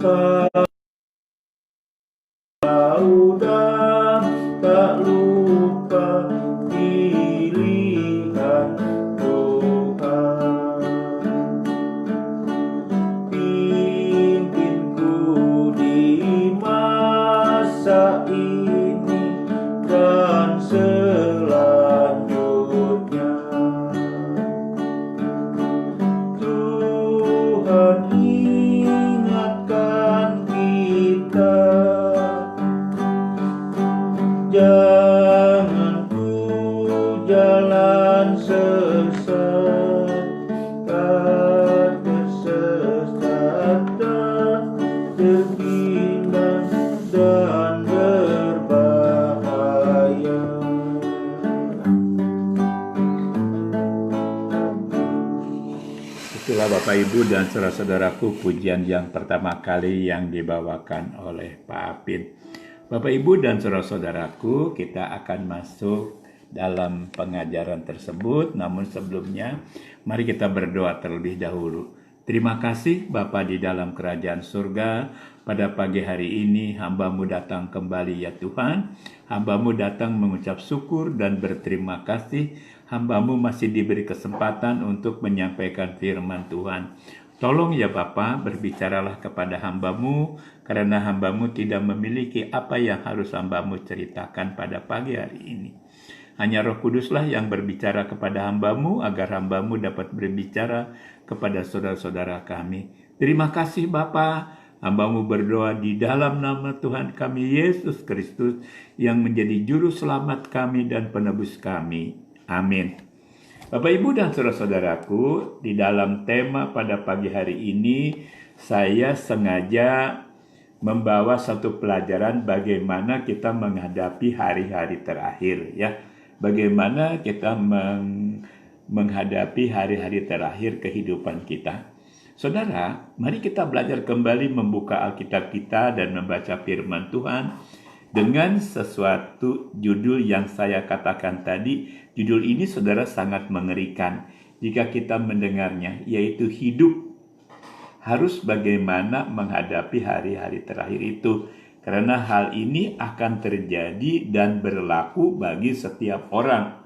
Kau dan tak lupa pilihan Tuhan. Pimpinku di masa ini dan selanjutnya. Tuhan ingatkan kita, jangan ku jalan sesat, tersesat dan terhilang dan berbahaya. Itulah Bapak Ibu dan saudara-saudaraku pujian yang pertama kali yang dibawakan oleh Pak Apin. Bapak Ibu dan saudara-saudaraku, kita akan masuk dalam pengajaran tersebut. Namun sebelumnya, mari kita berdoa terlebih dahulu. Terima kasih Bapa di dalam kerajaan surga. Pada pagi hari ini hamba-Mu datang kembali ya Tuhan. Hamba-Mu datang mengucap syukur dan berterima kasih. Hamba-Mu masih diberi kesempatan untuk menyampaikan firman Tuhan. Tolong ya Bapa, berbicaralah kepada hamba-Mu, karena hamba-Mu tidak memiliki apa yang harus hamba-Mu ceritakan pada pagi hari ini. Hanya Roh Kuduslah yang berbicara kepada hamba-Mu, agar hamba-Mu dapat berbicara kepada saudara-saudara kami. Terima kasih Bapa, hamba-Mu berdoa di dalam nama Tuhan kami Yesus Kristus, yang menjadi juru selamat kami dan penebus kami. Amin. Bapak Ibu dan saudara-saudaraku, di dalam tema pada pagi hari ini saya sengaja membawa satu pelajaran bagaimana kita menghadapi hari-hari terakhir ya. Bagaimana kita menghadapi hari-hari terakhir kehidupan kita. Saudara, mari kita belajar kembali membuka Alkitab kita dan membaca firman Tuhan dengan sesuatu judul yang saya katakan tadi. Judul ini saudara sangat mengerikan jika kita mendengarnya, yaitu hidup harus bagaimana menghadapi hari-hari terakhir itu. Karena hal ini akan terjadi dan berlaku bagi setiap orang.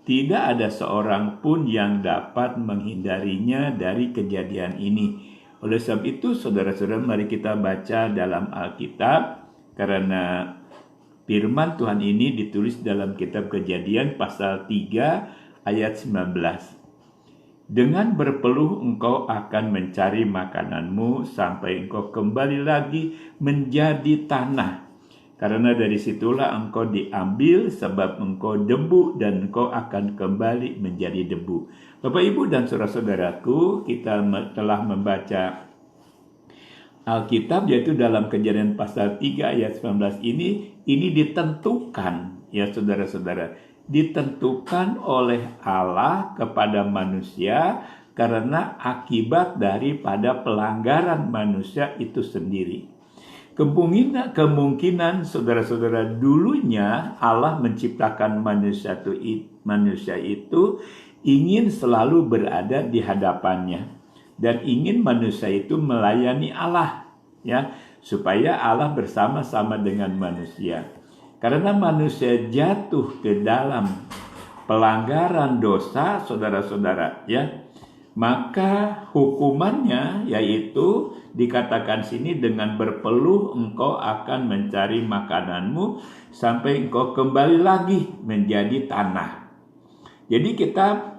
Tidak ada seorang pun yang dapat menghindarinya dari kejadian ini. Oleh sebab itu saudara-saudara, mari kita baca dalam Alkitab, karena firman Tuhan ini ditulis dalam kitab Kejadian pasal 3 ayat 19. Dengan berpeluh engkau akan mencari makananmu sampai engkau kembali lagi menjadi tanah. Karena dari situlah engkau diambil, sebab engkau debu dan engkau akan kembali menjadi debu. Bapak Ibu dan saudara-saudaraku, kita telah membaca Alkitab, yaitu dalam Kejadian pasal 3 ayat 19 ini ditentukan ya saudara-saudara, ditentukan oleh Allah kepada manusia karena akibat daripada pelanggaran manusia itu sendiri. Kemungkinan saudara-saudara, dulunya Allah menciptakan manusia itu ingin selalu berada di hadapannya. Dan ingin manusia itu melayani Allah ya, supaya Allah bersama-sama dengan manusia. Karena manusia jatuh ke dalam pelanggaran dosa saudara-saudara ya, maka hukumannya yaitu dikatakan sini, dengan berpeluh engkau akan mencari makananmu sampai engkau kembali lagi menjadi tanah. Jadi kita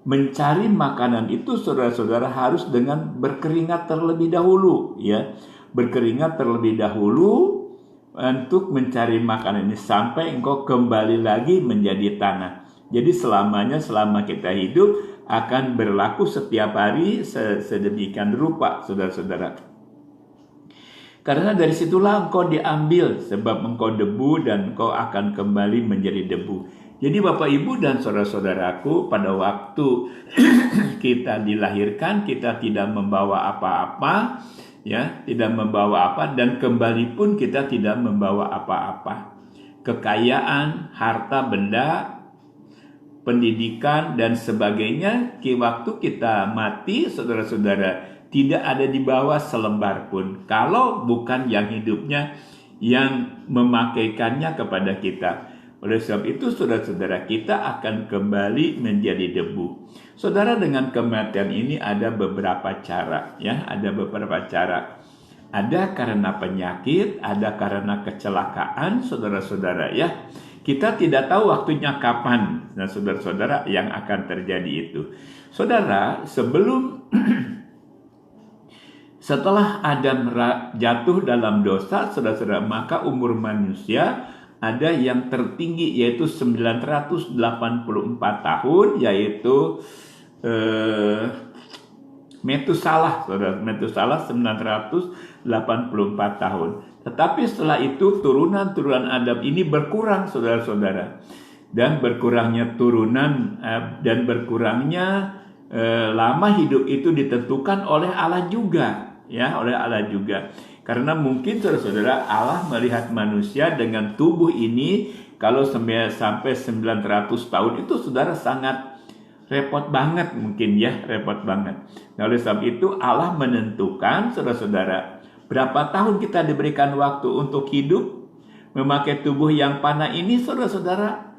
mencari makanan itu saudara-saudara harus dengan berkeringat terlebih dahulu ya. Berkeringat terlebih dahulu untuk mencari makanan ini sampai engkau kembali lagi menjadi tanah. Jadi selama kita hidup akan berlaku setiap hari sedemikian rupa saudara-saudara. Karena dari situlah engkau diambil, sebab engkau debu dan engkau akan kembali menjadi debu. Jadi Bapak Ibu dan saudara-saudaraku, pada waktu kita dilahirkan kita tidak membawa apa-apa ya, tidak membawa apa, dan kembali pun kita tidak membawa apa-apa. Kekayaan, harta benda, pendidikan dan sebagainya, waktu kita mati saudara-saudara tidak ada di bawah selembar pun, kalau bukan yang hidupnya yang memakaikannya kepada kita. Oleh sebab itu, saudara-saudara, kita akan kembali menjadi debu. Saudara, dengan kematian ini ada beberapa cara, ya, ada beberapa cara. Ada karena penyakit, ada karena kecelakaan, saudara-saudara, ya. Kita tidak tahu waktunya kapan, nah, saudara-saudara, yang akan terjadi itu. Saudara, setelah Adam jatuh dalam dosa, saudara-saudara, maka umur manusia ada yang tertinggi, yaitu 984 tahun, yaitu Metusalah, saudara. Metusalah 984 tahun. Tetapi setelah itu turunan-turunan Adam ini berkurang, saudara-saudara. Dan berkurangnya turunan dan berkurangnya lama hidup itu ditentukan oleh Allah juga, ya, oleh Allah juga. Karena mungkin, saudara-saudara, Allah melihat manusia dengan tubuh ini, kalau sampai 900 tahun itu, saudara, sangat repot banget mungkin, ya, repot banget. Nah, oleh sebab itu Allah menentukan, saudara-saudara, berapa tahun kita diberikan waktu untuk hidup memakai tubuh yang panah ini, saudara-saudara.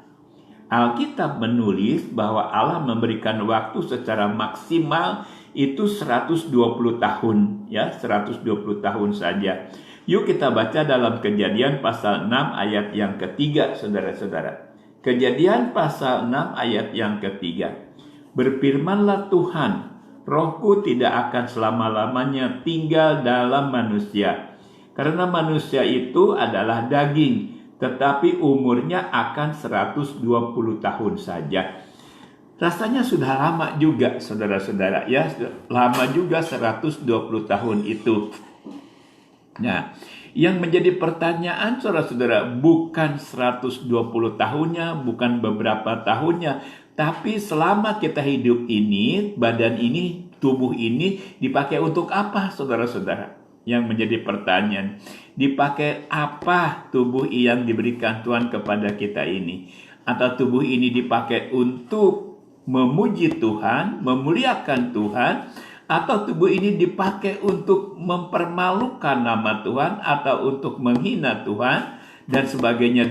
Alkitab menulis bahwa Allah memberikan waktu secara maksimal itu 120 tahun, ya, 120 tahun saja. Yuk kita baca dalam Kejadian pasal 6 ayat yang ketiga, saudara-saudara. Kejadian pasal 6 ayat yang ketiga. Berfirmanlah Tuhan, Rohku tidak akan selama-lamanya tinggal dalam manusia, karena manusia itu adalah daging, tetapi umurnya akan 120 tahun saja. Rasanya sudah lama juga, saudara-saudara, ya, lama juga 120 tahun itu. Nah, yang menjadi pertanyaan, saudara-saudara, bukan 120 tahunnya, bukan beberapa tahunnya, tapi selama kita hidup ini, badan ini, tubuh ini dipakai untuk apa, saudara-saudara? Yang menjadi pertanyaan, dipakai apa tubuh yang diberikan Tuhan kepada kita ini? Atau tubuh ini dipakai untuk memuji Tuhan, memuliakan Tuhan, atau tubuh ini dipakai untuk mempermalukan nama Tuhan, atau untuk menghina Tuhan, dan sebagainya,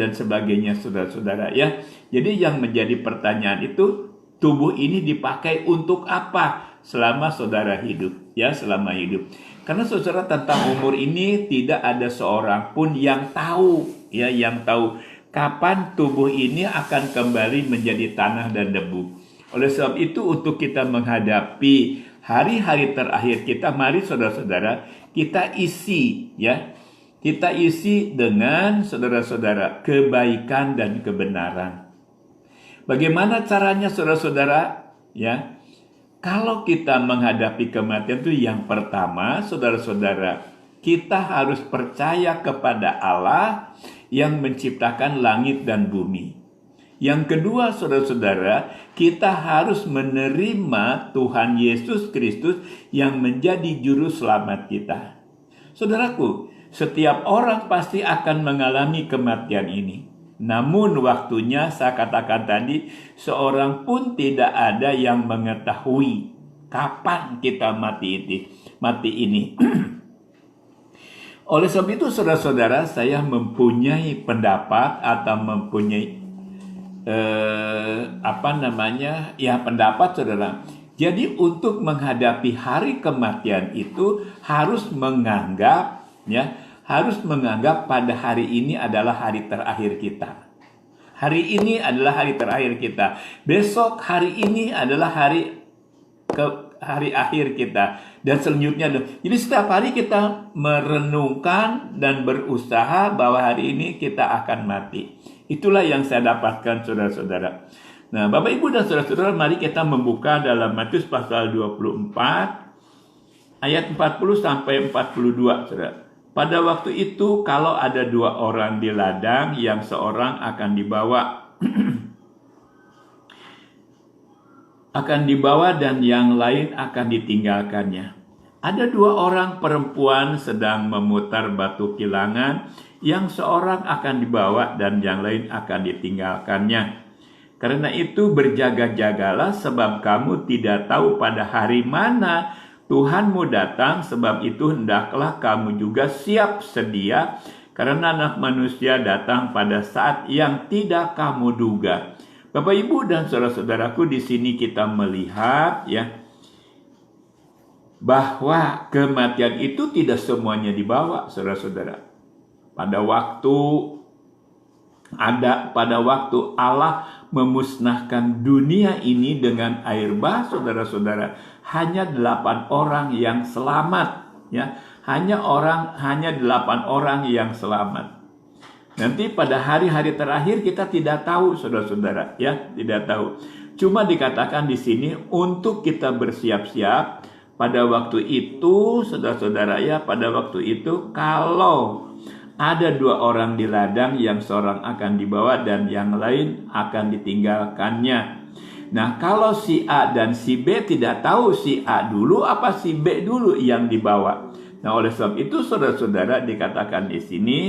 saudara-saudara, ya. Jadi yang menjadi pertanyaan itu, tubuh ini dipakai untuk apa selama saudara hidup, ya, selama hidup. Karena, saudara, tentang umur ini tidak ada seorang pun yang tahu, ya, yang tahu kapan tubuh ini akan kembali menjadi tanah dan debu. Oleh sebab itu, untuk kita menghadapi hari-hari terakhir kita, mari, saudara-saudara, kita isi, ya, kita isi dengan, saudara-saudara, kebaikan dan kebenaran. Bagaimana caranya, saudara-saudara? Ya, kalau kita menghadapi kematian itu, yang pertama, saudara-saudara, kita harus percaya kepada Allah yang menciptakan langit dan bumi. Yang kedua, saudara-saudara, kita harus menerima Tuhan Yesus Kristus yang menjadi juru selamat kita. Saudaraku, setiap orang pasti akan mengalami kematian ini. Namun waktunya, saya katakan tadi, seorang pun tidak ada yang mengetahui kapan kita mati ini. Oleh sebab itu, saudara-saudara, saya mempunyai pendapat atau mempunyai pendapat, saudara. Jadi untuk menghadapi hari kematian itu harus menganggap, ya, harus menganggap pada hari ini adalah hari terakhir kita. Hari ini adalah hari terakhir kita. Besok hari ini adalah hari akhir kita. Dan selanjutnya. Jadi setiap hari kita merenungkan dan berusaha bahwa hari ini kita akan mati. Itulah yang saya dapatkan, saudara-saudara. Nah, Bapak, Ibu, dan saudara-saudara, mari kita membuka dalam Matius pasal 24 ayat 40 sampai 42, saudara. Pada waktu itu, kalau ada dua orang di ladang, yang seorang akan dibawa dan yang lain akan ditinggalkannya. Ada dua orang perempuan sedang memutar batu kilangan, yang seorang akan dibawa dan yang lain akan ditinggalkannya. Karena itu berjaga-jagalah, sebab kamu tidak tahu pada hari mana Tuhanmu datang, sebab itu hendaklah kamu juga siap sedia, karena Anak Manusia datang pada saat yang tidak kamu duga. Bapak, Ibu, dan saudara-saudaraku, di sini kita melihat ya bahwa kematian itu tidak semuanya dibawa, saudara-saudara. Pada waktu Allah memusnahkan dunia ini dengan air bah, saudara-saudara, hanya 8 orang yang selamat, ya. Hanya 8 orang yang selamat. Nanti pada hari-hari terakhir kita tidak tahu, saudara-saudara, ya, tidak tahu. Cuma dikatakan di sini untuk kita bersiap-siap pada waktu itu, saudara-saudara, ya, pada waktu itu kalau ada 2 orang di ladang, yang seorang akan dibawa dan yang lain akan ditinggalkannya. Nah, kalau si A dan si B tidak tahu si A dulu apa si B dulu yang dibawa. Nah, oleh sebab itu, saudara-saudara, dikatakan di sini,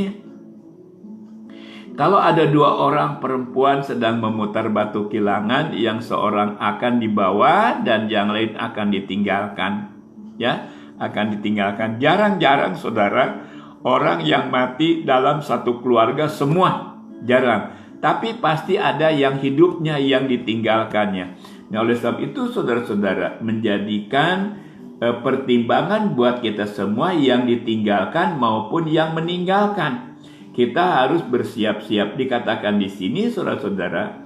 kalau ada 2 orang perempuan sedang memutar batu kilangan, yang seorang akan dibawa dan yang lain akan ditinggalkan. Ya, akan ditinggalkan. Jarang-jarang, saudara, orang yang mati dalam satu keluarga semua. Jarang. Tapi pasti ada yang hidupnya yang ditinggalkannya. Nah, oleh sebab itu, saudara-saudara, menjadikan pertimbangan buat kita semua yang ditinggalkan maupun yang meninggalkan. Kita harus bersiap-siap, dikatakan di sini, saudara-saudara.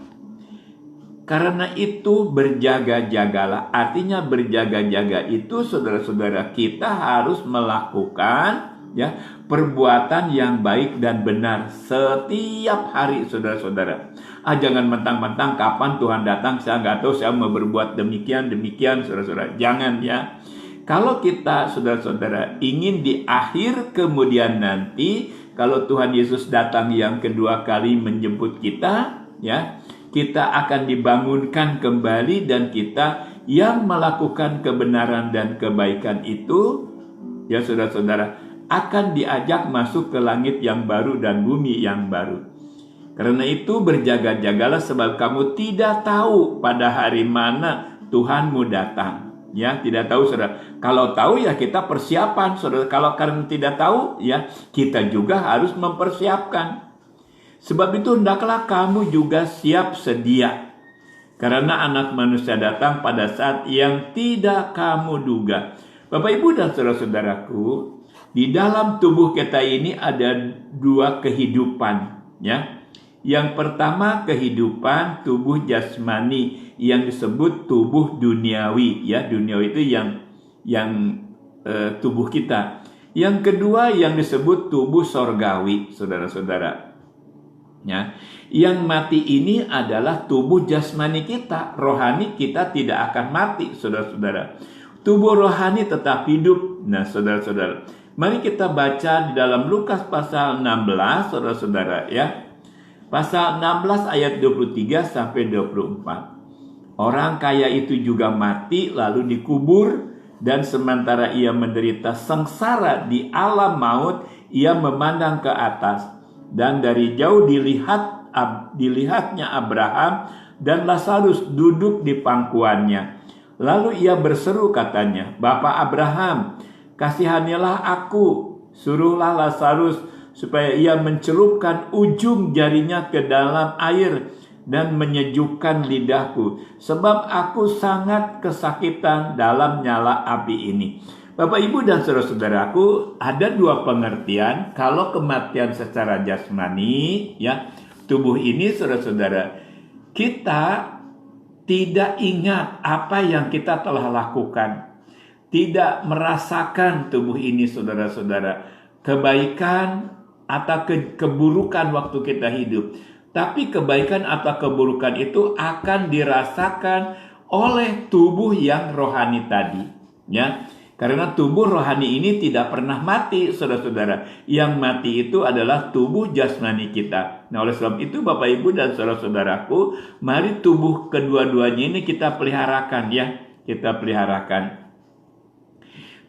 Karena itu berjaga-jagalah. Artinya berjaga-jaga itu, saudara-saudara, kita harus melakukan ya perbuatan yang baik dan benar setiap hari, saudara-saudara. Jangan mentang-mentang kapan Tuhan datang, saya nggak tahu, saya mau berbuat demikian, saudara-saudara. Jangan, ya. Kalau kita, saudara-saudara, ingin di akhir kemudian nanti, kalau Tuhan Yesus datang yang kedua kali menjemput kita, ya, kita akan dibangunkan kembali dan kita yang melakukan kebenaran dan kebaikan itu, ya, saudara-saudara, akan diajak masuk ke langit yang baru dan bumi yang baru. Karena itu berjaga-jagalah, sebab kamu tidak tahu pada hari mana Tuhanmu datang. Ya, tidak tahu, saudara. Kalau tahu, ya kita persiapan, saudara. Kalau karena tidak tahu, ya kita juga harus mempersiapkan. Sebab itu hendaklah kamu juga siap sedia, karena Anak Manusia datang pada saat yang tidak kamu duga. Bapak, Ibu, dan saudara-saudaraku, di dalam tubuh kita ini ada 2 kehidupan, ya. Yang pertama, kehidupan tubuh jasmani yang disebut tubuh duniawi, ya. Duniawi itu yang tubuh kita. Yang kedua yang disebut tubuh sorgawi, saudara-saudara. Ya. Yang mati ini adalah tubuh jasmani kita. Rohani kita tidak akan mati, saudara-saudara. Tubuh rohani tetap hidup. Nah, saudara-saudara, mari kita baca di dalam Lukas pasal 16, saudara-saudara, ya. Pasal 16 ayat 23 sampai 24. Orang kaya itu juga mati lalu dikubur, dan sementara ia menderita sengsara di alam maut, ia memandang ke atas, dan dari jauh dilihatnya Abraham dan Lazarus duduk di pangkuannya. Lalu ia berseru, katanya, "Bapa Abraham, kasihanilah aku, suruhlah Lazarus supaya ia mencelupkan ujung jarinya ke dalam air dan menyejukkan lidahku, sebab aku sangat kesakitan dalam nyala api ini." Bapak, Ibu, dan saudara-saudaraku, ada 2 pengertian kalau kematian secara jasmani, ya, tubuh ini, saudara-saudara, kita tidak ingat apa yang kita telah lakukan, tidak merasakan tubuh ini, saudara-saudara, kebaikan atau keburukan waktu kita hidup. Tapi kebaikan atau keburukan itu akan dirasakan oleh tubuh yang rohani tadi, ya. Karena tubuh rohani ini tidak pernah mati, saudara-saudara. Yang mati itu adalah tubuh jasmani kita. Nah, oleh sebab itu, Bapak, Ibu, dan saudara-saudaraku, mari tubuh kedua-duanya ini kita peliharakan, ya. Kita peliharakan.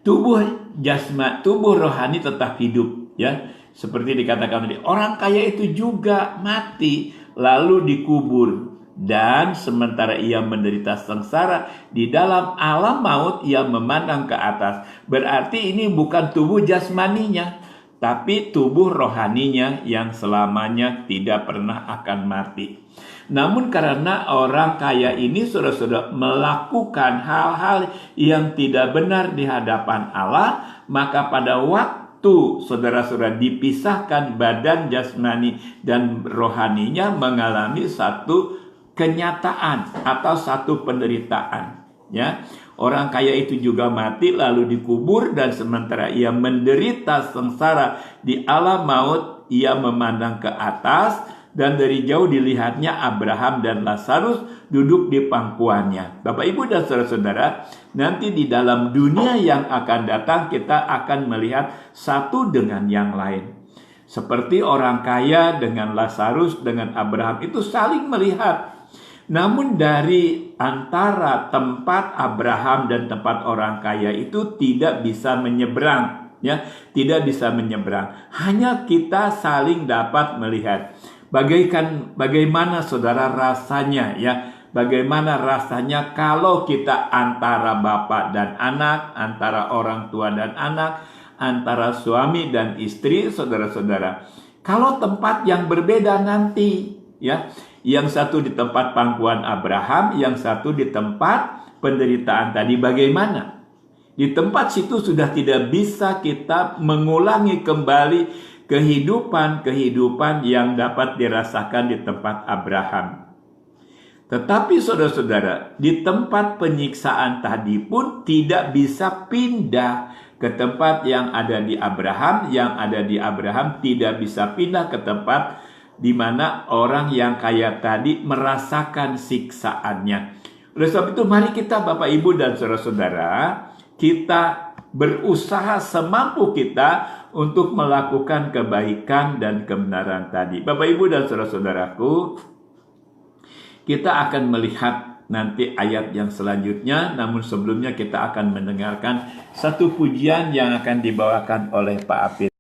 Tubuh rohani tetap hidup, ya. Seperti dikatakan tadi, orang kaya itu juga mati lalu dikubur. dan sementara ia menderita sengsara di dalam alam maut, ia memandang ke atas. Berarti ini bukan tubuh jasmaninya, tapi tubuh rohaninya yang selamanya tidak pernah akan mati. Namun karena orang kaya ini saudara-saudara melakukan hal-hal yang tidak benar di hadapan Allah, maka pada waktu saudara-saudara dipisahkan, badan jasmani dan rohaninya mengalami satu kenyataan atau satu penderitaan, ya. Orang kaya itu juga mati lalu dikubur, dan sementara ia menderita sengsara di alam maut, ia memandang ke atas dan dari jauh dilihatnya Abraham dan Lazarus duduk di pangkuannya. Bapak Ibu dan saudara-saudara, nanti di dalam dunia yang akan datang kita akan melihat satu dengan yang lain. Seperti orang kaya dengan Lazarus dengan Abraham itu saling melihat. Namun dari antara tempat Abraham dan tempat orang kaya itu tidak bisa menyeberang, ya, tidak bisa menyeberang. Hanya kita saling dapat melihat. Bagaimana saudara rasanya, ya? Bagaimana rasanya kalau kita antara bapak dan anak, antara orang tua dan anak, antara suami dan istri, saudara-saudara. Kalau tempat yang berbeda nanti, ya. Yang satu di tempat pangkuan Abraham, yang satu di tempat penderitaan tadi. Bagaimana? Di tempat situ sudah tidak bisa kita mengulangi kembali kehidupan yang dapat dirasakan di tempat Abraham. Tetapi saudara-saudara, di tempat penyiksaan tadi pun tidak bisa pindah ke tempat yang ada di Abraham. Yang ada di Abraham tidak bisa pindah ke tempat di mana orang yang kaya tadi merasakan siksaannya. Oleh sebab itu mari kita Bapak Ibu dan saudara-saudara, kita berusaha semampu kita untuk melakukan kebaikan dan kebenaran tadi. Bapak Ibu dan saudara-saudaraku, kita akan melihat nanti ayat yang selanjutnya, namun sebelumnya kita akan mendengarkan satu pujian yang akan dibawakan oleh Pak Apit.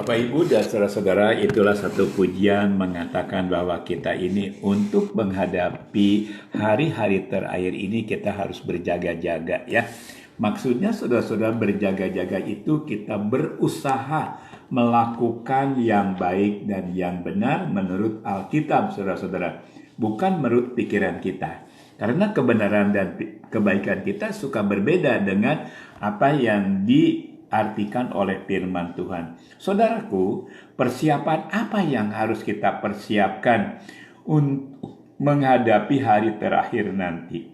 Bapak Ibu dan saudara-saudara, itulah satu pujian mengatakan bahwa kita ini untuk menghadapi hari-hari terakhir ini kita harus berjaga-jaga, ya. Maksudnya saudara-saudara, berjaga-jaga itu kita berusaha melakukan yang baik dan yang benar menurut Alkitab, saudara-saudara, bukan menurut pikiran kita. Karena kebenaran dan kebaikan kita suka berbeda dengan apa yang diartikan oleh firman Tuhan. Saudaraku, persiapan apa yang harus kita persiapkan untuk menghadapi hari terakhir nanti,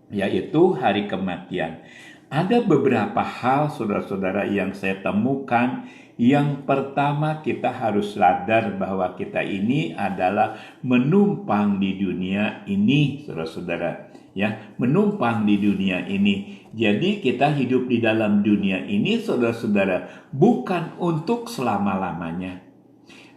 yaitu hari kematian? Ada beberapa hal, saudara-saudara, yang saya temukan. Yang pertama, kita harus sadar bahwa kita ini adalah menumpang di dunia ini, saudara-saudara. Ya, menumpang di dunia ini. Jadi kita hidup di dalam dunia ini, saudara-saudara, bukan untuk selama-lamanya.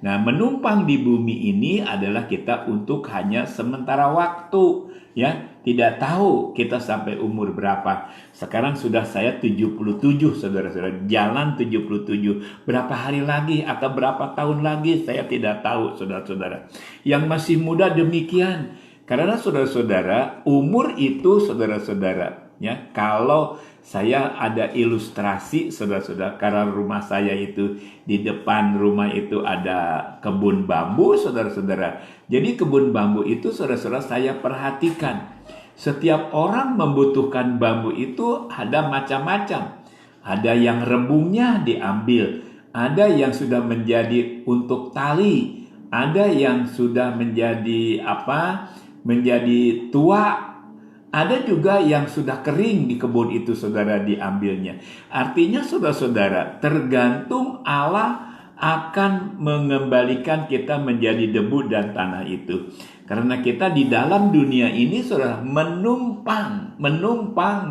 Nah, menumpang di bumi ini adalah kita untuk hanya sementara waktu, ya. Tidak tahu kita sampai umur berapa. Sekarang sudah saya 77, saudara-saudara. Jalan 77. Berapa hari lagi atau berapa tahun lagi saya tidak tahu, saudara-saudara. Yang masih muda demikian. Karena saudara-saudara, umur itu, saudara-saudara, ya, kalau saya ada ilustrasi, saudara-saudara, karena rumah saya itu di depan rumah itu ada kebun bambu, saudara-saudara. Jadi kebun bambu itu, saudara-saudara, saya perhatikan. Setiap orang membutuhkan bambu itu ada macam-macam. Ada yang rebungnya diambil, ada yang sudah menjadi untuk tali, ada yang sudah menjadi menjadi tua, ada juga yang sudah kering di kebun itu, saudara, diambilnya. Artinya, saudara-saudara, tergantung Allah akan mengembalikan kita menjadi debu dan tanah itu. Karena kita di dalam dunia ini, saudara, menumpang,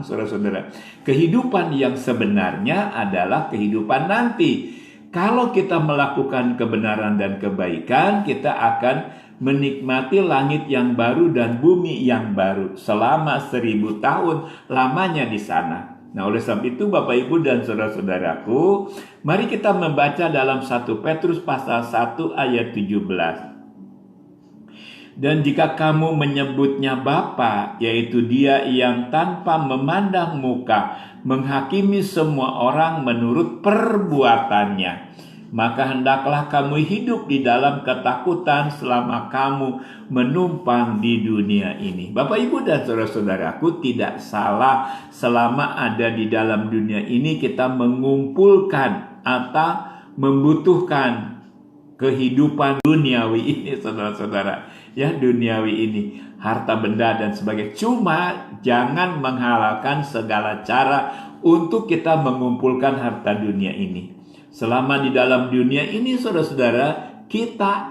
saudara-saudara. Kehidupan yang sebenarnya adalah kehidupan nanti. Kalau kita melakukan kebenaran dan kebaikan, kita akan menikmati langit yang baru dan bumi yang baru selama 1000 tahun lamanya di sana. Nah, oleh sebab itu, Bapak, Ibu, dan saudara-saudaraku, mari kita membaca dalam 1 Petrus pasal 1 ayat 17. Dan jika kamu menyebutnya Bapa, yaitu Dia yang tanpa memandang muka menghakimi semua orang menurut perbuatannya, maka hendaklah kamu hidup di dalam ketakutan selama kamu menumpang di dunia ini. Bapak, Ibu, dan saudara-saudaraku, tidak salah selama ada di dalam dunia ini kita mengumpulkan atau membutuhkan kehidupan duniawi ini, saudara-saudara. Ya, duniawi ini, harta benda dan sebagainya. Cuma jangan menghalalkan segala cara untuk kita mengumpulkan harta dunia ini. Selama di dalam dunia ini, saudara-saudara, kita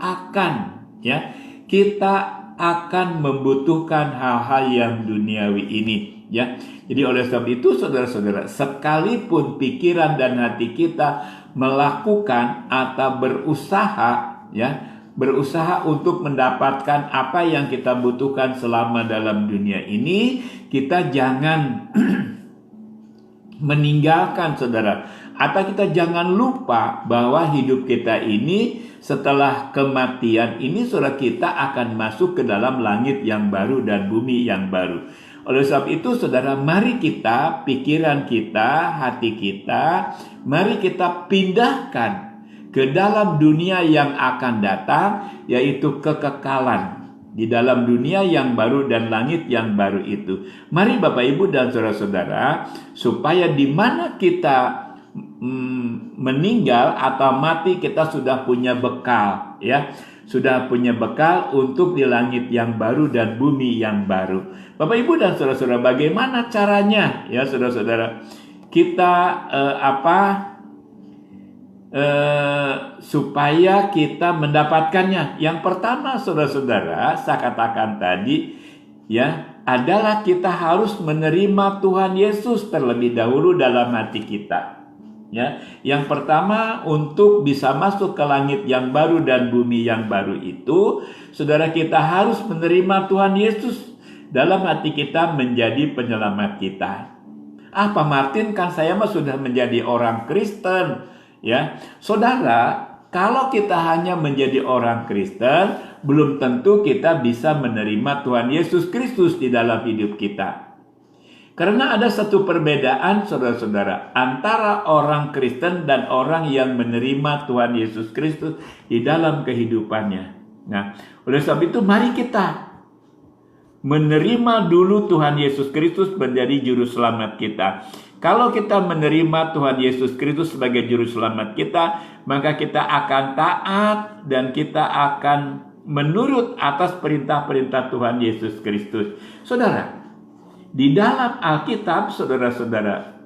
akan membutuhkan hal-hal yang duniawi ini, ya. Jadi oleh sebab itu, saudara-saudara, sekalipun pikiran dan hati kita melakukan atau berusaha untuk mendapatkan apa yang kita butuhkan selama dalam dunia ini, kita jangan meninggalkan, saudara, atau kita jangan lupa bahwa hidup kita ini setelah kematian ini, saudara, kita akan masuk ke dalam langit yang baru dan bumi yang baru. Oleh sebab itu, saudara, mari kita, pikiran kita, hati kita, mari kita pindahkan ke dalam dunia yang akan datang, yaitu kekekalan di dalam dunia yang baru dan langit yang baru itu. Mari, Bapak, Ibu, dan saudara-saudara, supaya di mana kita meninggal atau mati, kita sudah punya bekal, ya, sudah punya bekal untuk di langit yang baru dan bumi yang baru. Bapak, Ibu, dan saudara-saudara, bagaimana caranya, ya, saudara-saudara, kita supaya kita mendapatkannya? Yang pertama, saudara-saudara, saya katakan tadi, ya, adalah kita harus menerima Tuhan Yesus terlebih dahulu dalam hati kita. Ya, yang pertama, untuk bisa masuk ke langit yang baru dan bumi yang baru itu, saudara, kita harus menerima Tuhan Yesus dalam hati kita menjadi penyelamat kita. Pak Martin, kan saya mah sudah menjadi orang Kristen. Ya, saudara, kalau kita hanya menjadi orang Kristen, belum tentu kita bisa menerima Tuhan Yesus Kristus di dalam hidup kita. Karena ada satu perbedaan, saudara-saudara, antara orang Kristen dan orang yang menerima Tuhan Yesus Kristus di dalam kehidupannya. Nah, oleh sebab itu mari kita menerima dulu Tuhan Yesus Kristus menjadi juru selamat kita. Kalau kita menerima Tuhan Yesus Kristus sebagai juru selamat kita, maka kita akan taat dan kita akan menurut atas perintah-perintah Tuhan Yesus Kristus. Saudara, di dalam Alkitab, saudara-saudara,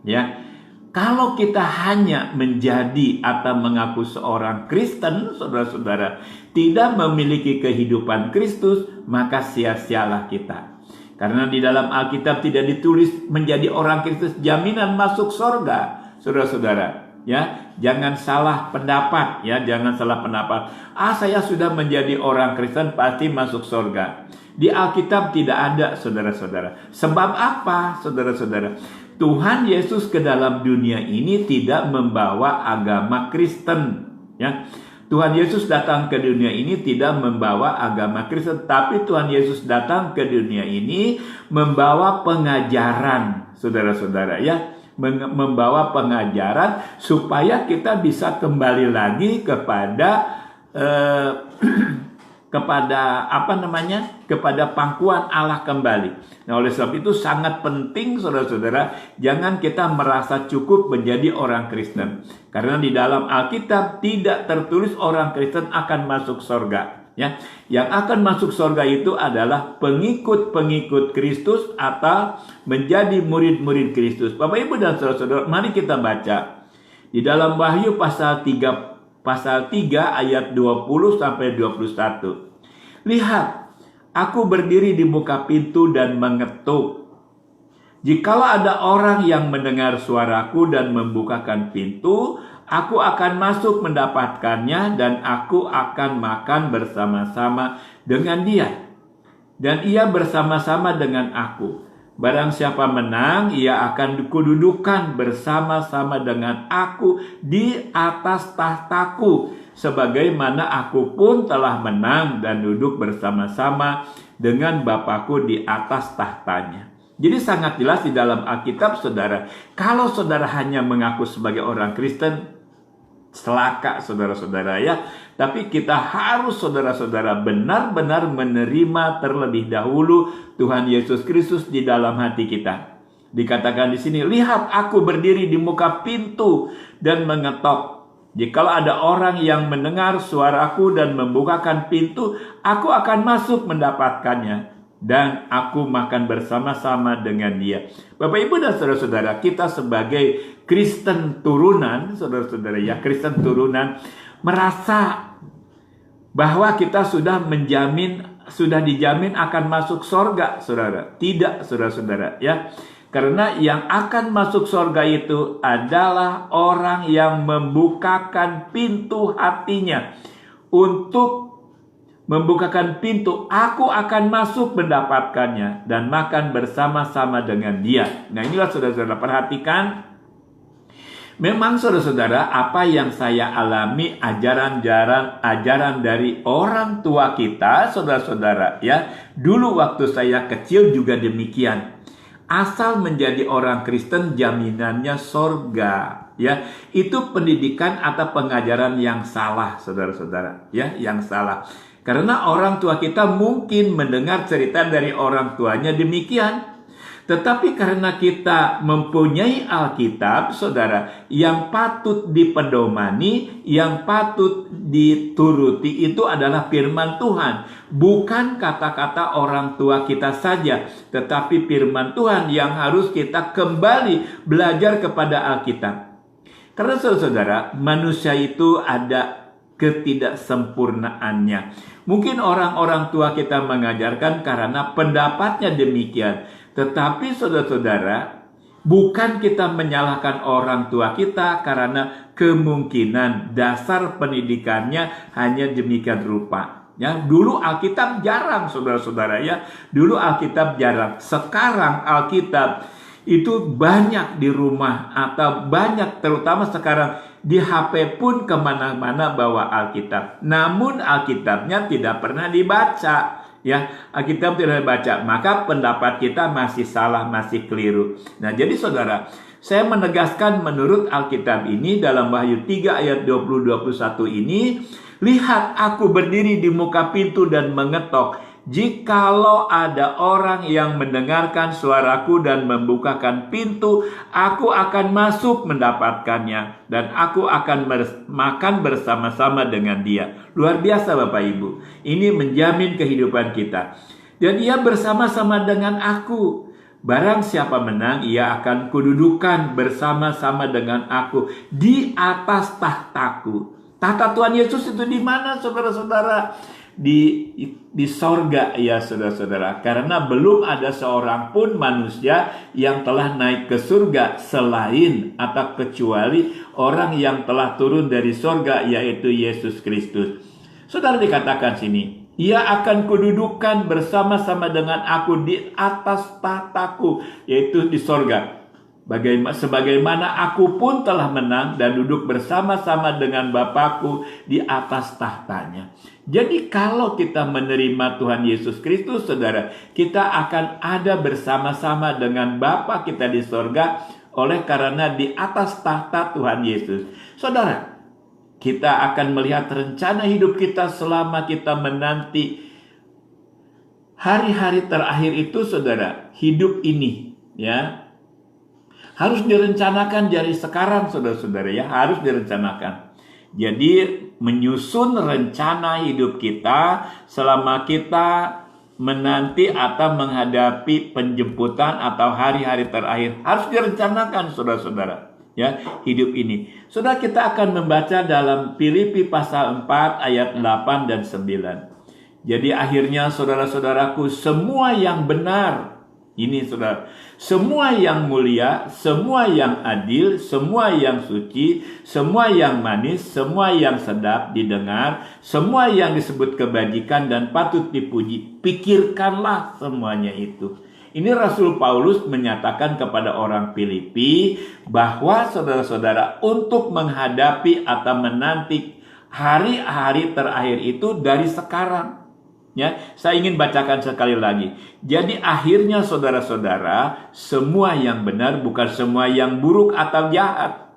ya, kalau kita hanya menjadi atau mengaku seorang Kristen, saudara-saudara, tidak memiliki kehidupan Kristus, maka sia-sialah kita. Karena di dalam Alkitab tidak ditulis menjadi orang Kristus jaminan masuk surga, saudara-saudara. Ya, jangan salah pendapat, ya, jangan salah pendapat. Saya sudah menjadi orang Kristen pasti masuk surga. Di Alkitab tidak ada, saudara-saudara. Sebab apa, saudara-saudara? Tuhan Yesus ke dalam dunia ini tidak membawa agama Kristen, ya. Tuhan Yesus datang ke dunia ini tidak membawa agama Kristen, tapi Tuhan Yesus datang ke dunia ini membawa pengajaran, saudara-saudara, ya, membawa pengajaran supaya kita bisa kembali lagi kepada kepada pangkuan Allah kembali. Nah, oleh sebab itu sangat penting, saudara-saudara, jangan kita merasa cukup menjadi orang Kristen. Karena di dalam Alkitab tidak tertulis orang Kristen akan masuk surga. Ya, yang akan masuk surga itu adalah pengikut-pengikut Kristus atau menjadi murid-murid Kristus. Bapak Ibu dan saudara-saudara, mari kita baca di dalam Wahyu pasal 3 ayat 20 sampai 21. Lihat, aku berdiri di muka pintu dan mengetuk. Jikalau ada orang yang mendengar suaraku dan membukakan pintu, aku akan masuk mendapatkannya dan aku akan makan bersama-sama dengan dia. Dan ia bersama-sama dengan aku. Barang siapa menang, ia akan kududukan bersama-sama dengan aku di atas tahtaku. Sebagaimana aku pun telah menang dan duduk bersama-sama dengan Bapakku di atas tahtanya. Jadi sangat jelas di dalam Alkitab, saudara. Kalau saudara hanya mengaku sebagai orang Kristen, celaka, saudara-saudara, ya. Tapi kita harus, saudara-saudara, benar-benar menerima terlebih dahulu Tuhan Yesus Kristus di dalam hati kita. Dikatakan di sini, lihat aku berdiri di muka pintu dan mengetok. Jikalau ada orang yang mendengar suaraku dan membukakan pintu, aku akan masuk mendapatkannya. Dan aku makan bersama-sama dengan dia. Bapak Ibu dan saudara-saudara, kita sebagai Kristen turunan, saudara-saudara, ya, Kristen turunan, merasa bahwa kita sudah dijamin akan masuk surga, saudara. Tidak, saudara-saudara, ya. Karena yang akan masuk surga itu adalah orang yang membukakan pintu hatinya untuk membukakan pintu, aku akan masuk mendapatkannya dan makan bersama-sama dengan dia. Nah, inilah saudara-saudara, perhatikan. Memang saudara-saudara, apa yang saya alami ajaran dari orang tua kita, saudara-saudara, ya. Dulu waktu saya kecil juga demikian. Asal menjadi orang Kristen jaminannya surga, ya. Itu pendidikan atau pengajaran yang salah, saudara-saudara, ya, yang salah. Karena orang tua kita mungkin mendengar cerita dari orang tuanya demikian. Tetapi karena kita mempunyai Alkitab, saudara, yang patut dipedomani, yang patut dituruti itu adalah firman Tuhan. Bukan kata-kata orang tua kita saja, tetapi firman Tuhan yang harus kita kembali belajar kepada Alkitab. Karena saudara, manusia itu ada ketidaksempurnaannya. Mungkin orang-orang tua kita mengajarkan karena pendapatnya demikian. Tetapi saudara-saudara, bukan kita menyalahkan orang tua kita karena kemungkinan dasar pendidikannya hanya demikian rupa. Ya, dulu Alkitab jarang, saudara-saudara, ya. Dulu Alkitab jarang. Sekarang Alkitab itu banyak di rumah atau banyak, terutama sekarang di HP pun kemana-mana bawa Alkitab. Namun Alkitabnya tidak pernah dibaca. Ya, Alkitab tidak baca, maka pendapat kita masih salah, masih keliru. Nah, jadi saudara, saya menegaskan menurut Alkitab ini dalam Wahyu 3 ayat 20-21 ini, lihat aku berdiri di muka pintu dan mengetok. Jikalau ada orang yang mendengarkan suaraku dan membukakan pintu, aku akan masuk mendapatkannya dan aku akan makan bersama-sama dengan dia. Luar biasa Bapak Ibu. Ini menjamin kehidupan kita. Dan ia bersama-sama dengan aku. Barang siapa menang, ia akan kududukan bersama-sama dengan aku di atas tahtaku. Tahta Tuhan Yesus itu di mana, saudara-saudara? Di sorga, ya saudara-saudara. Karena belum ada seorang pun manusia yang telah naik ke surga selain atau kecuali orang yang telah turun dari sorga, yaitu Yesus Kristus. Saudara, dikatakan sini, ia akan kududukan bersama-sama dengan aku di atas tahtaku, yaitu di sorga. Sebagaimana aku pun telah menang dan duduk bersama-sama dengan Bapakku di atas tahtanya. Jadi kalau kita menerima Tuhan Yesus Kristus, saudara, kita akan ada bersama-sama dengan Bapa kita di sorga oleh karena di atas tahta Tuhan Yesus. Saudara, kita akan melihat rencana hidup kita selama kita menanti hari-hari terakhir itu, saudara. Hidup ini, ya, harus direncanakan dari sekarang, saudara-saudara, ya, harus direncanakan. Jadi menyusun rencana hidup kita selama kita menanti atau menghadapi penjemputan atau hari-hari terakhir harus direncanakan, saudara-saudara, ya, hidup ini. Saudara, kita akan membaca dalam Filipi pasal 4 ayat 8 dan 9. Jadi akhirnya saudara-saudaraku, semua yang benar, ini saudara, semua yang mulia, semua yang adil, semua yang suci, semua yang manis, semua yang sedap didengar, semua yang disebut kebajikan dan patut dipuji, pikirkanlah semuanya itu. Ini Rasul Paulus menyatakan kepada orang Filipi bahwa saudara-saudara, untuk menghadapi atau menanti hari-hari terakhir itu dari sekarang. Ya, saya ingin bacakan sekali lagi. Jadi akhirnya saudara-saudara, semua yang benar, bukan semua yang buruk atau jahat.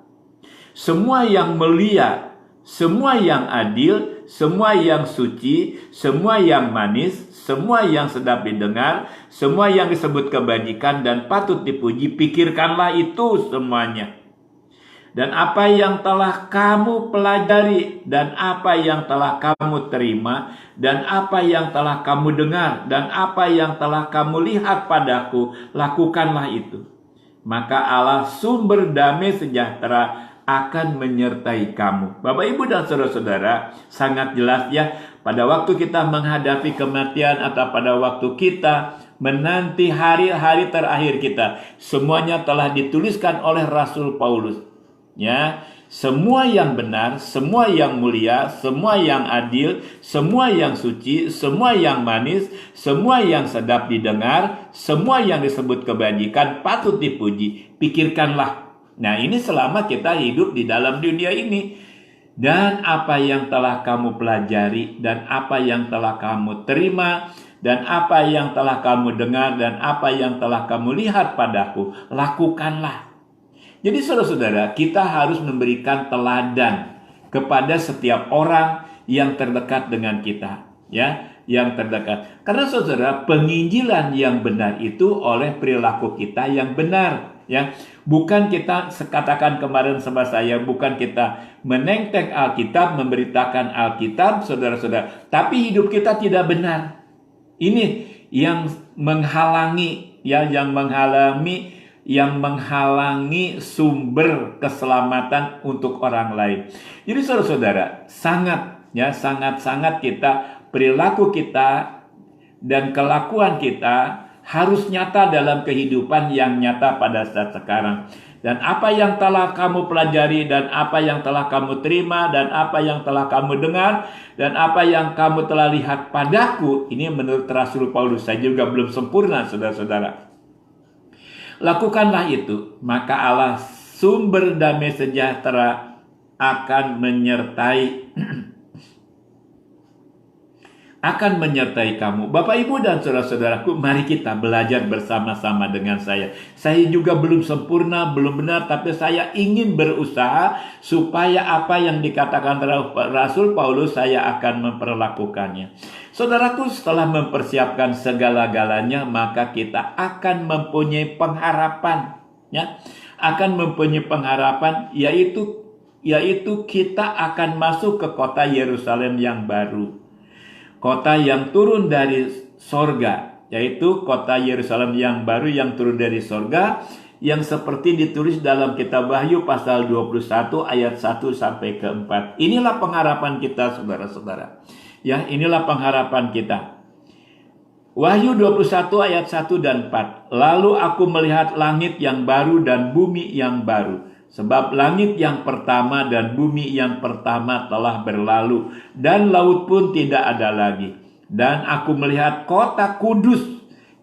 Semua yang mulia, semua yang adil, semua yang suci, semua yang manis, semua yang sedap didengar, semua yang disebut kebajikan dan patut dipuji, pikirkanlah itu semuanya. Dan apa yang telah kamu pelajari, dan apa yang telah kamu terima, dan apa yang telah kamu dengar, dan apa yang telah kamu lihat padaku, lakukanlah itu. Maka Allah sumber damai sejahtera akan menyertai kamu. Bapak, Ibu, dan saudara-saudara, sangat jelas ya, pada waktu kita menghadapi kematian atau pada waktu kita menanti hari-hari terakhir kita, semuanya telah dituliskan oleh Rasul Paulus. Ya, semua yang benar, semua yang mulia, semua yang adil, semua yang suci, semua yang manis, semua yang sedap didengar, semua yang disebut kebajikan patut dipuji, pikirkanlah. Nah, ini selama kita hidup di dalam dunia ini. Dan apa yang telah kamu pelajari, dan apa yang telah kamu terima, dan apa yang telah kamu dengar, dan apa yang telah kamu lihat padaku, lakukanlah. Jadi saudara-saudara, kita harus memberikan teladan kepada setiap orang yang terdekat dengan kita, ya, yang terdekat. Karena saudara, penginjilan yang benar itu oleh perilaku kita yang benar, ya. Bukan kita, katakan kemarin sama saya, bukan kita menenteng Alkitab, memberitakan Alkitab, saudara-saudara, tapi hidup kita tidak benar. Ini yang menghalangi, ya, yang menghalangi sumber keselamatan untuk orang lain. Jadi saudara-saudara, sangat-sangat kita, perilaku kita dan kelakuan kita harus nyata dalam kehidupan yang nyata pada saat sekarang. Dan apa yang telah kamu pelajari, dan apa yang telah kamu terima, dan apa yang telah kamu dengar, dan apa yang kamu telah lihat padaku, ini menurut Rasul Paulus. Saya juga belum sempurna, saudara-saudara. Lakukanlah itu, maka Allah sumber damai sejahtera akan menyertai akan menyertai kamu. Bapak, Ibu, dan saudara-saudaraku, mari kita belajar bersama-sama dengan saya. Saya juga belum sempurna, belum benar, tapi saya ingin berusaha supaya apa yang dikatakan Rasul Paulus saya akan memperlakukannya. Saudaraku, setelah mempersiapkan segala-galanya, maka kita akan mempunyai pengharapan, ya. Akan mempunyai pengharapan, yaitu kita akan masuk ke kota Yerusalem yang baru. Kota yang turun dari sorga, yaitu kota Yerusalem yang baru yang turun dari sorga, yang seperti ditulis dalam kitab Wahyu pasal 21 ayat 1 sampai ke 4. Inilah pengharapan kita, saudara-saudara. Ya, inilah pengharapan kita. Wahyu 21 ayat 1 dan 4. Lalu aku melihat langit yang baru dan bumi yang baru. Sebab langit yang pertama dan bumi yang pertama telah berlalu, dan laut pun tidak ada lagi. Dan aku melihat kota kudus,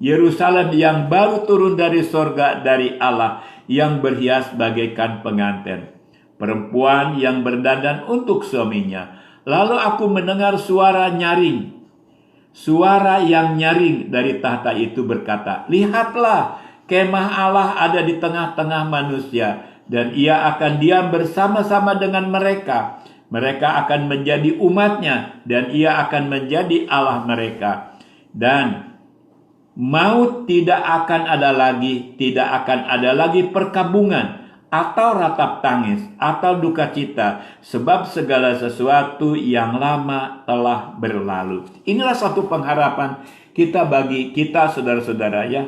Yerusalem yang baru turun dari sorga dari Allah, yang berhias bagaikan pengantin, perempuan yang berdandan untuk suaminya. Lalu aku mendengar suara yang nyaring dari tahta itu berkata, "Lihatlah, kemah Allah ada di tengah-tengah manusia, dan ia akan diam bersama-sama dengan mereka. Mereka akan menjadi umatnya, dan ia akan menjadi Allah mereka. Dan maut tidak akan ada lagi perkabungan, atau ratap tangis, atau duka cita, sebab segala sesuatu yang lama telah berlalu." Inilah satu pengharapan kita bagi kita, saudara-saudara, ya.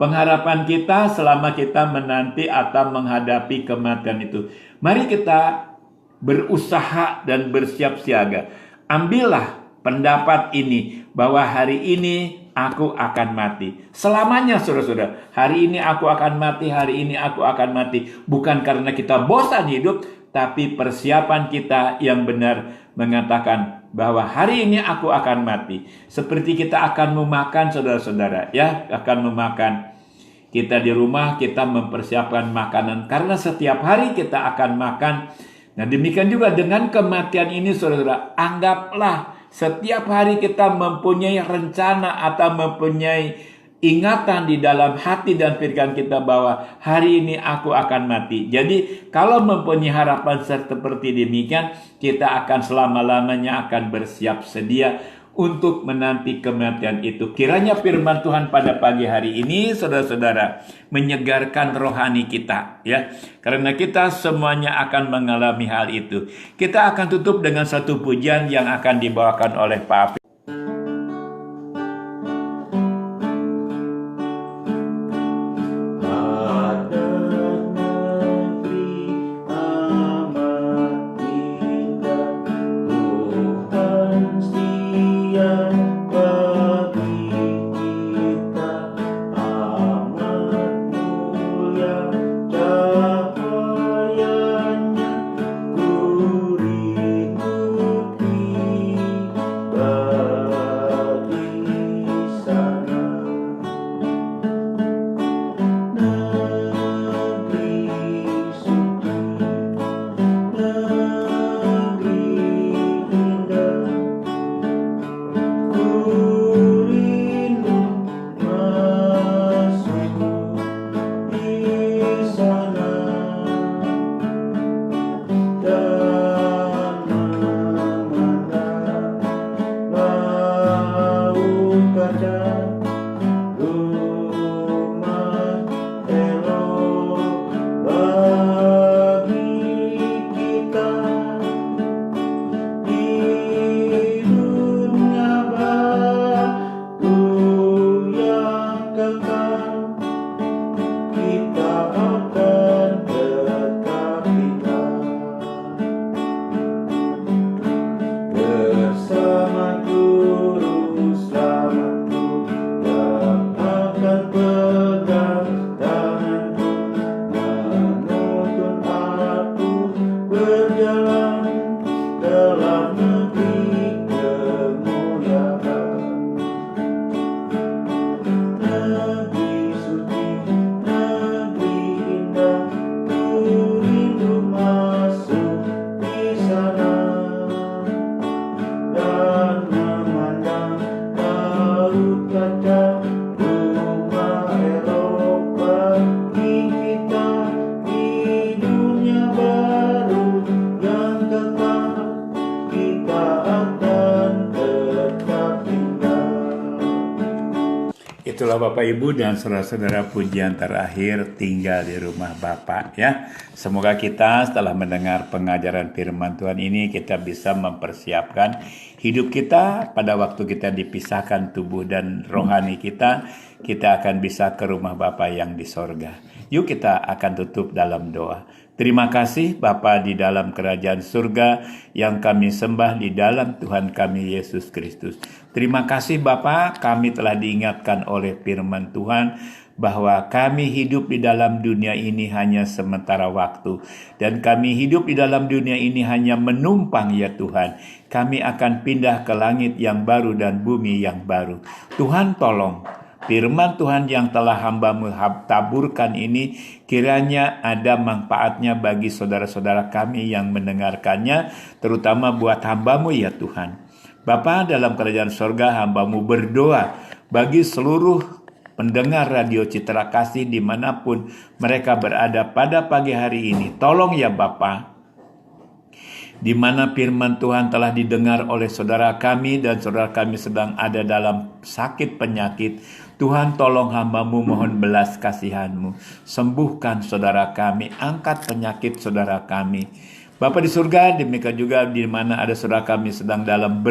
Pengharapan kita selama kita menanti atau menghadapi kematian itu. Mari kita berusaha dan bersiap siaga. Ambillah pendapat ini, bahwa hari ini aku akan mati. Selamanya, saudara-saudara. Hari ini aku akan mati, hari ini aku akan mati. Bukan karena kita bosan hidup, tapi persiapan kita yang benar mengatakan bahwa hari ini aku akan mati. Seperti kita akan memakan, saudara-saudara, ya, akan memakan. Kita di rumah, kita mempersiapkan makanan, karena setiap hari kita akan makan. Nah, demikian juga dengan kematian ini, saudara, anggaplah setiap hari kita mempunyai rencana atau mempunyai ingatan di dalam hati dan pikiran kita bahwa hari ini aku akan mati. Jadi kalau mempunyai harapan seperti demikian, kita akan selama-lamanya akan bersiap sedia untuk menanti kematian itu. Kiranya firman Tuhan pada pagi hari ini, saudara-saudara, menyegarkan rohani kita, ya. Karena kita semuanya akan mengalami hal itu. Kita akan tutup dengan satu pujian yang akan dibawakan oleh Pak Afif. itulah Bapak Ibu dan saudara-saudara pujian terakhir tinggal di rumah Bapak ya. Semoga kita setelah mendengar pengajaran firman Tuhan ini kita bisa mempersiapkan hidup kita pada waktu kita dipisahkan tubuh dan rohani kita akan bisa ke rumah Bapa yang di sorga. Yuk kita akan tutup dalam doa. Terima kasih Bapa di dalam kerajaan surga yang kami sembah di dalam Tuhan kami Yesus Kristus. Terima kasih Bapa, kami telah diingatkan oleh firman Tuhan bahwa kami hidup di dalam dunia ini hanya sementara waktu. Dan kami hidup di dalam dunia ini hanya menumpang ya Tuhan. Kami akan pindah ke langit yang baru dan bumi yang baru. Tuhan tolong. Firman Tuhan yang telah hamba-Mu taburkan ini kiranya ada manfaatnya bagi saudara-saudara kami yang mendengarkannya, terutama buat hamba-Mu ya Tuhan. Bapa dalam kerajaan sorga hamba-Mu berdoa bagi seluruh pendengar radio Citra Kasih dimanapun mereka berada pada pagi hari ini. Tolong ya Bapa, di mana firman Tuhan telah didengar oleh saudara kami dan saudara kami sedang ada dalam sakit penyakit. Tuhan tolong hamba-Mu, mohon belas kasihan-Mu. Sembuhkan saudara kami, angkat penyakit saudara kami. Bapa di surga, demikian juga di mana ada saudara kami sedang dalam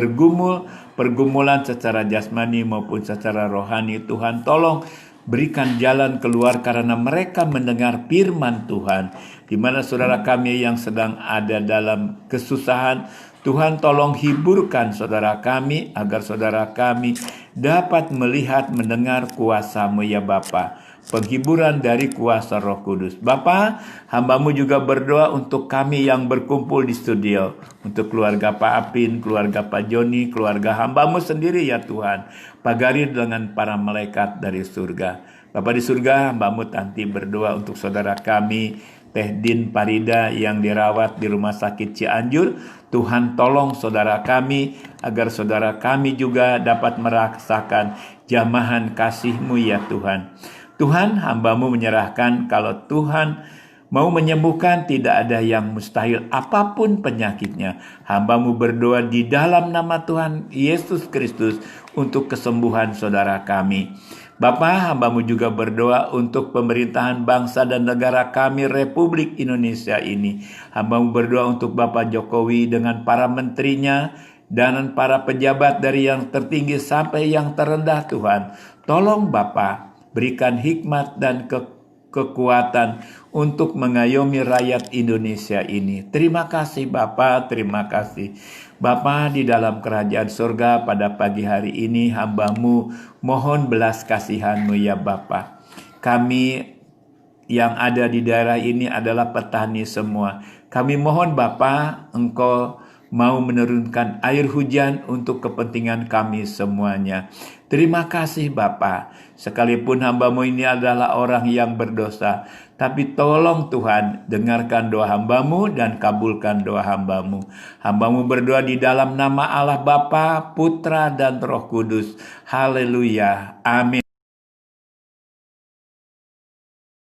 pergumulan secara jasmani maupun secara rohani. Tuhan tolong berikan jalan keluar karena mereka mendengar firman Tuhan. Di mana saudara kami yang sedang ada dalam kesusahan, Tuhan tolong hiburkan saudara kami agar saudara kami dapat melihat mendengar kuasa-Mu ya Bapa. Penghiburan dari kuasa Roh Kudus. Bapa, hamba-Mu juga berdoa untuk kami yang berkumpul di studio. Untuk keluarga Pak Apin, keluarga Pak Joni, keluarga hamba-Mu sendiri ya Tuhan. Pagari dengan para malaikat dari surga. Bapa di surga, hamba-Mu Tanti berdoa untuk saudara kami Teh Din Parida yang dirawat di rumah sakit Cianjur. Tuhan tolong saudara kami agar saudara kami juga dapat merasakan jamahan kasih-Mu ya Tuhan. Tuhan, hamba-Mu menyerahkan kalau Tuhan mau menyembuhkan, tidak ada yang mustahil apapun penyakitnya. Hamba-Mu berdoa di dalam nama Tuhan Yesus Kristus untuk kesembuhan saudara kami. Bapa, hamba-Mu juga berdoa untuk pemerintahan bangsa dan negara kami Republik Indonesia ini. Hamba-Mu berdoa untuk Bapak Jokowi dengan para menterinya dan para pejabat dari yang tertinggi sampai yang terendah Tuhan. Tolong Bapa, berikan hikmat dan kekuatan untuk mengayomi rakyat Indonesia ini. Terima kasih Bapa, terima kasih. Bapa di dalam kerajaan surga pada pagi hari ini hamba-Mu mohon belas kasihan-Mu ya Bapa. Kami yang ada di daerah ini adalah petani semua. Kami mohon Bapa, Engkau mau menurunkan air hujan untuk kepentingan kami semuanya. Terima kasih Bapa. Sekalipun hamba-Mu ini adalah orang yang berdosa, tapi tolong Tuhan dengarkan doa hamba-Mu dan kabulkan doa hamba-Mu. Hamba-Mu berdoa di dalam nama Allah Bapa, Putra dan Roh Kudus. Haleluya. Amin.